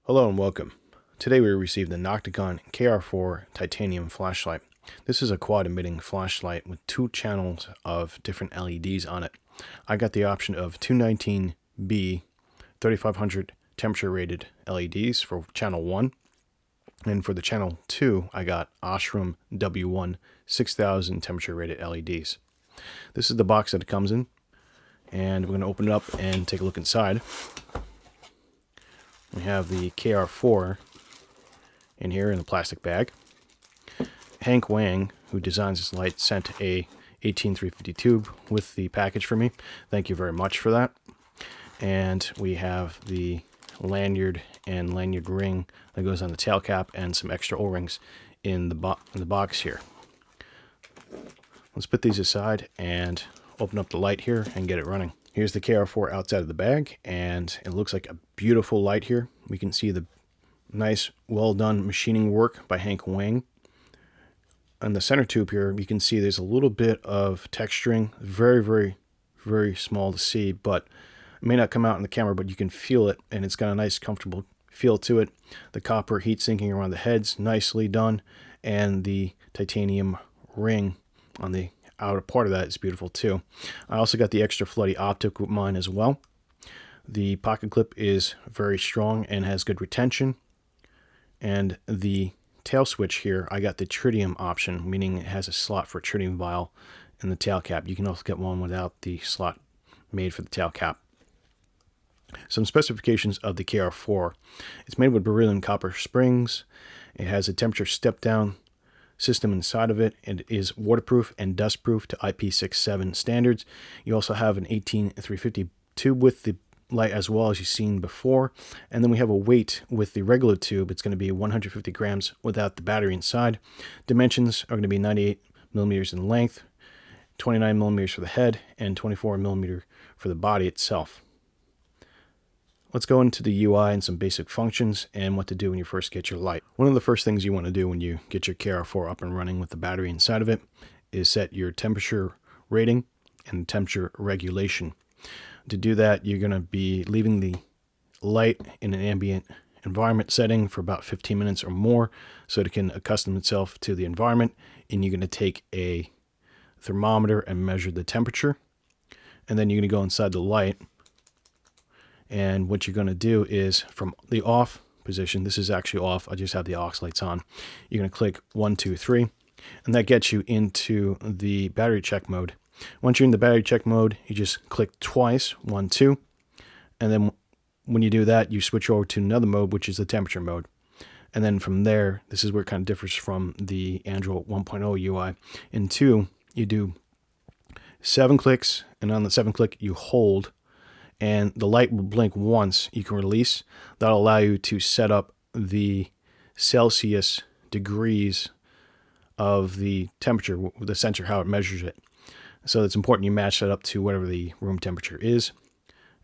Hello and welcome. Today we received the Noctigon KR4 titanium flashlight. This is a quad emitting flashlight with 2 channels of different LEDs on it. I got the option of 219B 3500 temperature rated LEDs for channel 1, and for the channel 2 I got Osram W1 6000 temperature rated LEDs. This is the box that it comes in, and we're going to open it up and take a look inside. We have the KR4 in here in a plastic bag. Hank Wang, who designs this light, sent a 18350 tube with the package for me. Thank you very much for that. And we have the lanyard and lanyard ring that goes on the tail cap and some extra O-rings in the box here. Let's put these aside and open up the light here and get it running. Here's the KR4 outside of the bag, and it looks like a beautiful light here. We can see the nice, well done machining work by Hank Wang. On the center tube here, you can see there's a little bit of texturing, very small to see, but it may not come out in the camera, but you can feel it, and it's got a nice, comfortable feel to it. The copper heat sinking around the head's nicely done, and the titanium ring on the outer part of that is beautiful too. I also got the extra floody optic with mine as well. The pocket clip is very strong and has good retention. And the tail switch here, I got the tritium option, meaning it has a slot for a tritium vial in the tail cap. You can also get one without the slot made for the tail cap. Some specifications of the KR4. It's made with beryllium copper springs. It has a temperature step down system inside of it. It is waterproof and dustproof to IP67 standards. You also have an 18350 tube with the light as well, as you've seen before. And then we have a weight with the regular tube. It's going to be 150 grams without the battery inside. Dimensions are going to be 98 millimeters in length, 29 millimeters for the head, and 24 millimeter for the body itself. Let's go into the UI and some basic functions and what to do when you first get your light. One of the first things you want to do when you get your KR4 up and running with the battery inside of it is set your temperature rating and temperature regulation. To do that, you're going to be leaving the light in an ambient environment setting for about 15 minutes or more so it can accustom itself to the environment, and you're going to take a thermometer and measure the temperature, and then you're going to go inside the light. And what you're going to do is, from the off position, this is actually off, I just have the aux lights on, you're going to click 1, 2, 3, and that gets you into the battery check mode. Once you're in the battery check mode, you just click twice, 1, 2, and then when you do that, you switch over to another mode, which is the temperature mode. And then from there, this is where it kind of differs from the Android 1.0 UI. In 2, you do 7 clicks, and on the 7th click, you hold, and the light will blink once. You can release. That'll allow you to set up the Celsius degrees of the temperature, the sensor, how it measures it. So it's important you match that up to whatever the room temperature is.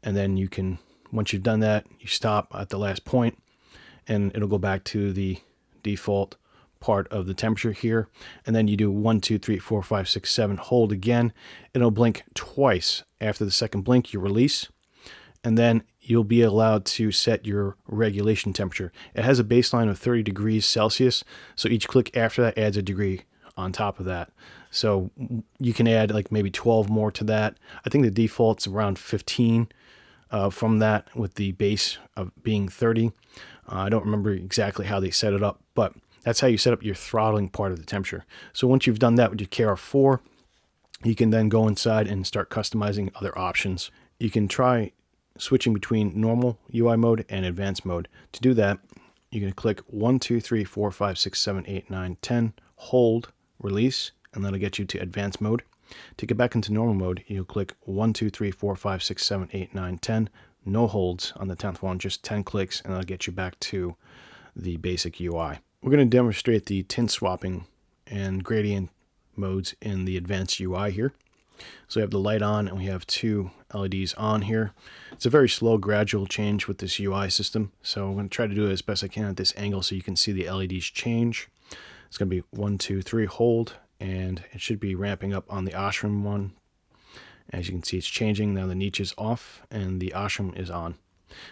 And then you can, once you've done that, you stop at the last point, and it'll go back to the default part of the temperature here. And then you do 1, 2, 3, 4, 5, 6, 7, hold again. It'll blink twice. After the second blink, you release. And then you'll be allowed to set your regulation temperature. It has a baseline of 30 degrees Celsius, so each click after that adds a degree on top of that. So you can add like maybe 12 more to that. I think the default's around 15 from that, with the base of being 30. I don't remember exactly how they set it up, but that's how you set up your throttling part of the temperature. So once you've done that with your KR4, you can then go inside and start customizing other options. You can try switching between normal UI mode and advanced mode. To do that, you're going to click 1, 2, 3, 4, 5, 6, 7, 8, 9, 10, hold, release, and that'll get you to advanced mode. To get back into normal mode, you'll click 1, 2, 3, 4, 5, 6, 7, 8, 9, 10, no holds on the 10th one, just 10 clicks, and that'll get you back to the basic UI. We're going to demonstrate the tint swapping and gradient modes in the advanced UI here. So we have the light on, and we have 2 LEDs on here. It's a very slow, gradual change with this UI system. So I'm going to try to do it as best I can at this angle so you can see the LEDs change. It's going to be 1, 2, 3, hold, and it should be ramping up on the Osram one. As you can see, it's changing. Now the niche is off and the Osram is on.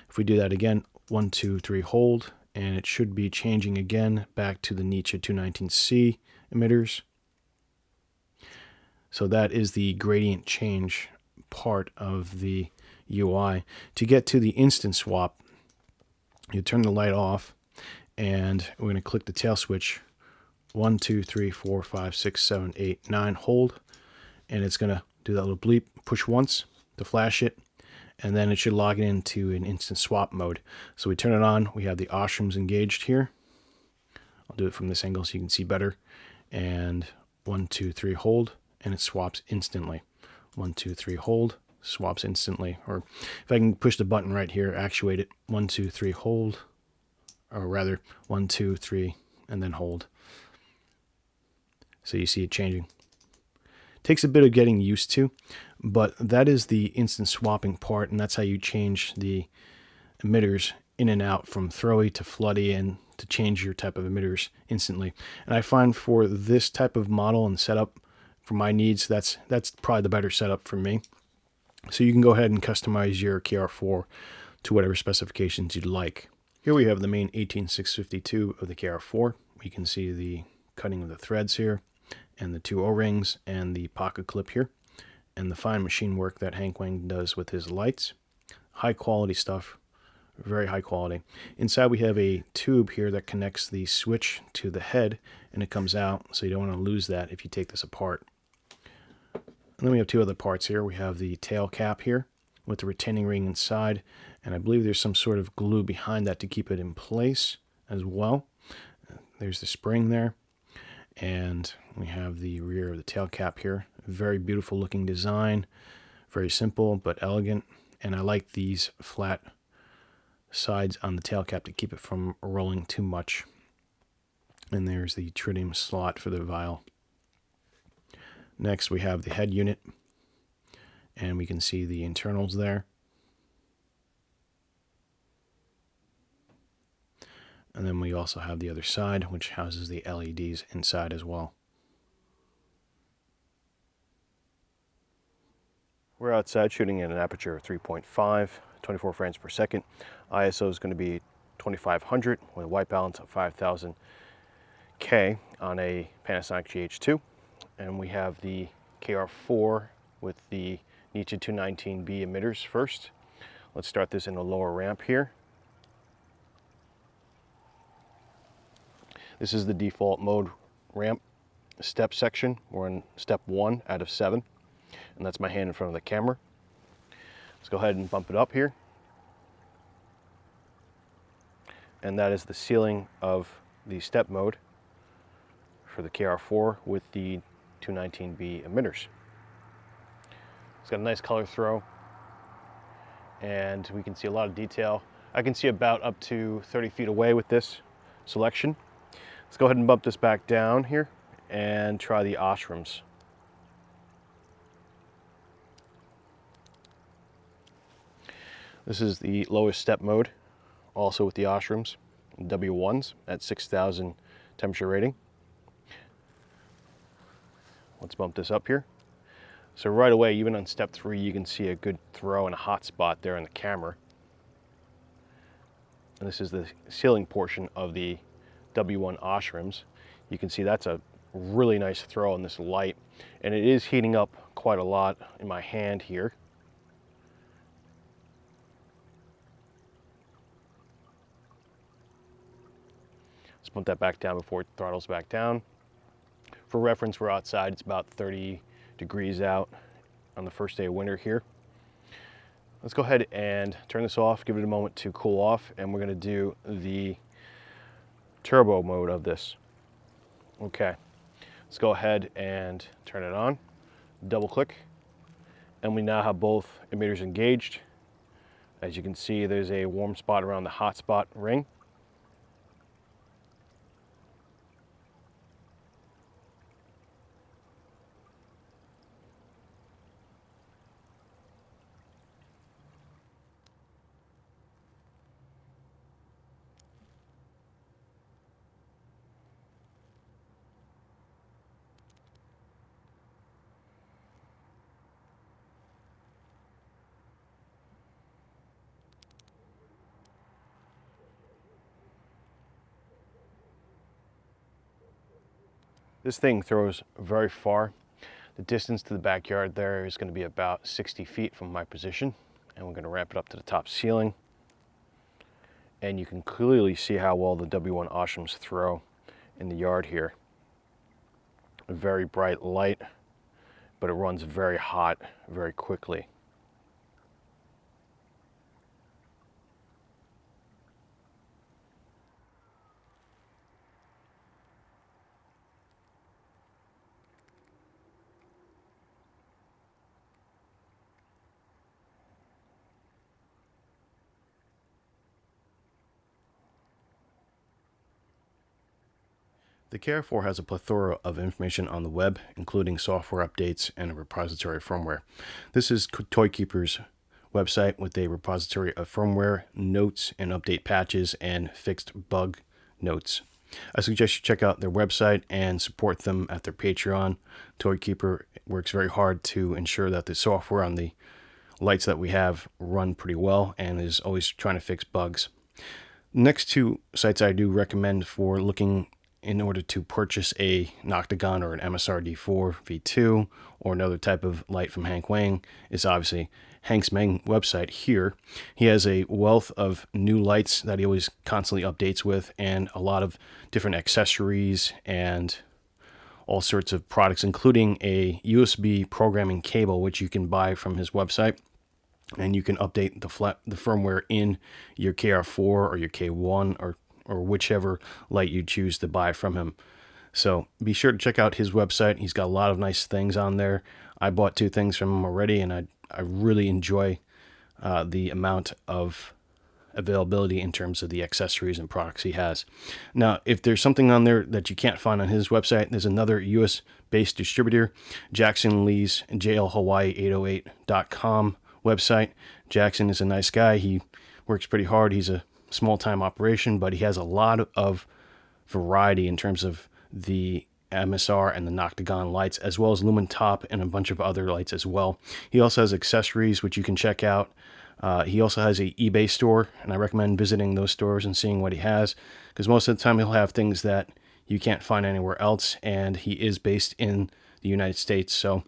If we do that again, 1, 2, 3, hold, and it should be changing again back to the Nietzsche 219C emitters. So that is the gradient change part of the UI. To get to the instant swap, you turn the light off, and we're going to click the tail switch. 1, 2, 3, 4, 5, 6, 7, 8, 9, hold, and it's going to do that little bleep, push once to flash it, and then it should log it into an instant swap mode. So we turn it on, we have the oshrooms engaged here. I'll do it from this angle so you can see better. And 1, 2, 3, hold, and it swaps instantly. 1, 2, 3, hold, swaps instantly. Or if I can push the button right here, actuate it, 1, 2, 3, hold, or rather 1, 2, 3, and then hold. So you see it changing. Takes a bit of getting used to, but that is the instant swapping part, and that's how you change the emitters in and out from throwy to floody, and to change your type of emitters instantly. And I find for this type of model and setup for my needs, that's probably the better setup for me. So you can go ahead and customize your KR4 to whatever specifications you'd like. Here we have the main 18652 of the KR4. We can see the cutting of the threads here, and the 2 O-rings, and the pocket clip here, and the fine machine work that Hank Wang does with his lights. High quality stuff, very high quality. Inside we have a tube here that connects the switch to the head, and it comes out, so you don't want to lose that if you take this apart. And then we have 2 other parts here. We have the tail cap here with the retaining ring inside, and I believe there's some sort of glue behind that to keep it in place as well. There's the spring there. And we have the rear of the tail cap here. Very beautiful looking design. Very simple but elegant. And I like these flat sides on the tail cap to keep it from rolling too much. And there's the tritium slot for the vial. Next we have the head unit. And we can see the internals there. And then we also have the other side, which houses the LEDs inside as well. We're outside shooting at an aperture of 3.5, 24 frames per second. ISO is going to be 2500 with a white balance of 5000 K on a Panasonic GH2. And we have the KR4 with the Nietzsche 219B emitters first. Let's start this in a lower ramp here. This is the default mode ramp step section. We're in step 1 out of 7, and that's my hand in front of the camera. Let's go ahead and bump it up here. And that is the ceiling of the step mode for the KR4 with the 219B emitters. It's got a nice color throw, and we can see a lot of detail. I can see about up to 30 feet away with this selection. Let's go ahead and bump this back down here and try the oshrooms. This is the lowest step mode, also with the oshrooms, W1s at 6000 temperature rating. Let's bump this up here. So right away, even on step 3, you can see a good throw and a hot spot there in the camera. And this is the ceiling portion of the W1 oshrooms. You can see that's a really nice throw in this light, and it is heating up quite a lot in my hand here. Let's put that back down before it throttles back down. For reference, we're outside. It's about 30 degrees out on the first day of winter here. Let's go ahead and turn this off, give it a moment to cool off, and we're going to do the turbo mode of this. Okay, let's go ahead and turn it on, double click, and we now have both emitters engaged. As you can see, there's a warm spot around the hot spot ring. This thing throws very far. The distance to the backyard there is going to be about 60 feet from my position, and we're going to ramp it up to the top ceiling. And you can clearly see how well the W1 Oshims throw in the yard here. A very bright light, but it runs very hot very quickly. The KR4 has a plethora of information on the web, including software updates and a repository of firmware. This is Toykeeper's website with a repository of firmware, notes, and update patches and fixed bug notes. I suggest you check out their website and support them at their Patreon. Toykeeper works very hard to ensure that the software on the lights that we have run pretty well and is always trying to fix bugs. Next two sites I do recommend for looking in order to purchase a Noctigon or an MSR-D4 V2 or another type of light from Hank Wang is obviously Hank's main website here. He has a wealth of new lights that he always constantly updates with, and a lot of different accessories and all sorts of products, including a USB programming cable, which you can buy from his website. And you can update the firmware in your KR4 or your K1 or whichever light you choose to buy from him. So be sure to check out his website. He's got a lot of nice things on there. I bought 2 things from him already, and I really enjoy the amount of availability in terms of the accessories and products he has. Now, if there's something on there that you can't find on his website, there's another US-based distributor, Jackson Lee's JLHawaii808.com website. Jackson is a nice guy. He works pretty hard. He's a small-time operation, but he has a lot of variety in terms of the MSR and the Noctigon lights, as well as lumen top and a bunch of other lights as well. He also has accessories, which you can check out. He also has an eBay store, and I recommend visiting those stores and seeing what he has, because most of the time he'll have things that you can't find anywhere else, and he is based in the United States. So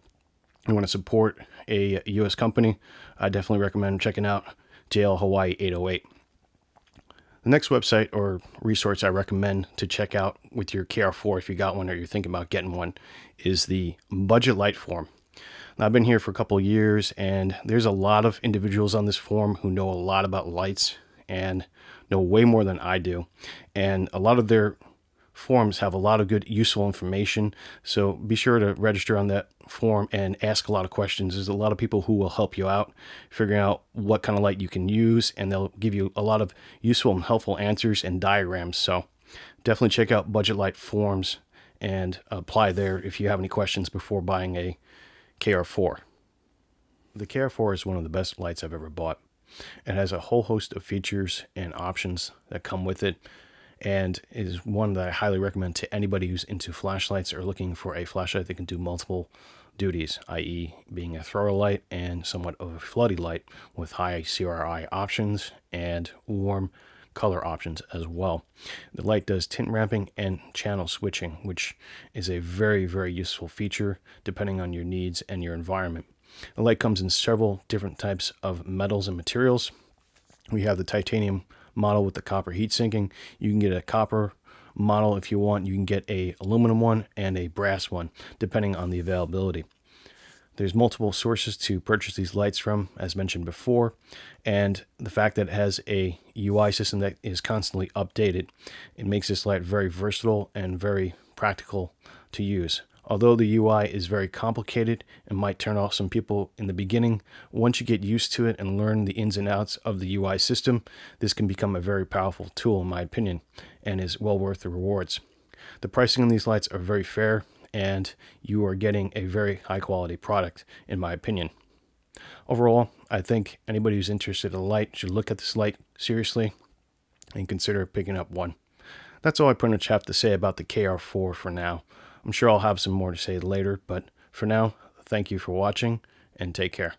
if you want to support a U.S. company, I definitely recommend checking out JLHawaii808. The next website or resource I recommend to check out with your KR4, if you got one or you're thinking about getting one, is the Budget Light Forum. Now, I've been here for a couple of years, and there's a lot of individuals on this forum who know a lot about lights and know way more than I do. And a lot of their forums have a lot of good, useful information. So be sure to register on that forum and ask a lot of questions. There's a lot of people who will help you out figuring out what kind of light you can use, and they'll give you a lot of useful and helpful answers and diagrams. So definitely check out Budget Light forums and apply there if you have any questions before buying a KR4. The KR4 is one of the best lights I've ever bought. It has a whole host of features and options that come with it, and it is one that I highly recommend to anybody who's into flashlights or looking for a flashlight that can do multiple duties, i.e. being a thrower light and somewhat of a floody light with high CRI options and warm color options as well. The light does tint ramping and channel switching, which is a very, very useful feature depending on your needs and your environment. The light comes in several different types of metals and materials. We have the titanium model with the copper heat sinking. You can get a copper model if you want. You can get a aluminum one and a brass one, depending on the availability. There's multiple sources to purchase these lights from, as mentioned before, and the fact that it has a UI system that is constantly updated, it makes this light very versatile and very practical to use. Although the UI is very complicated and might turn off some people in the beginning, once you get used to it and learn the ins and outs of the UI system, this can become a very powerful tool in my opinion, and is well worth the rewards. The pricing on these lights are very fair, and you are getting a very high quality product in my opinion. Overall, I think anybody who's interested in a light should look at this light seriously and consider picking up one. That's all I pretty much have to say about the KR4 for now. I'm sure I'll have some more to say later, but for now, thank you for watching and take care.